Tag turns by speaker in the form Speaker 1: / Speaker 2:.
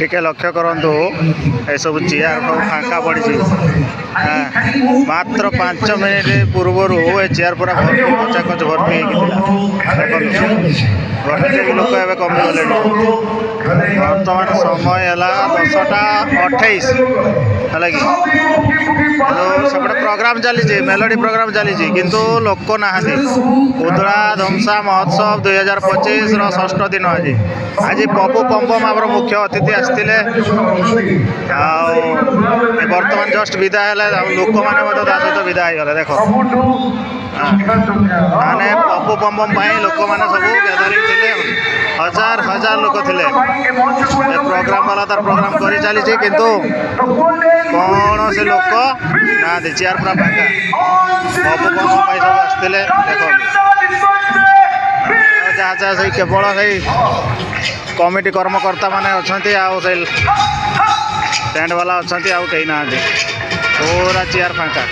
Speaker 1: टिके लक्ष्य करूँ ये सब चेयर सब फाँका पड़ी मात्र 5 मिनिट पूर्वर ये चेयर पूरा भर्ती कचाकच भर्ती होती लोक ए कमिगले बर्तमान समय है 10:28 है कि सेपटे प्रोग्राम चली मेलोडी प्रोग्राम चली किंतु लोक ना उदला धमसा महोत्सव 2025 षष्ठ दिन आज आज पपु पम्पम आम मुख्य अतिथि आसते बर्तमान जस्ट विदा है लोक मैंने सहित विदा हो गले देख माने पपु पम्पम लोक मैंने सब गैदरिंग थे हजार हजार लोक थे प्रोग्राम वाला तार प्रोग्राम कर चली किंतु कौन से लोक ना चेयर पूरा फाँका पपु पम्पम सब आसते देख जहाँ जहाँ से केवल से कमिटी कर्मकर्ता माने अच्छा टेंट वाला अच्छा आउ कहीं ना पूरा चेयर फाँका।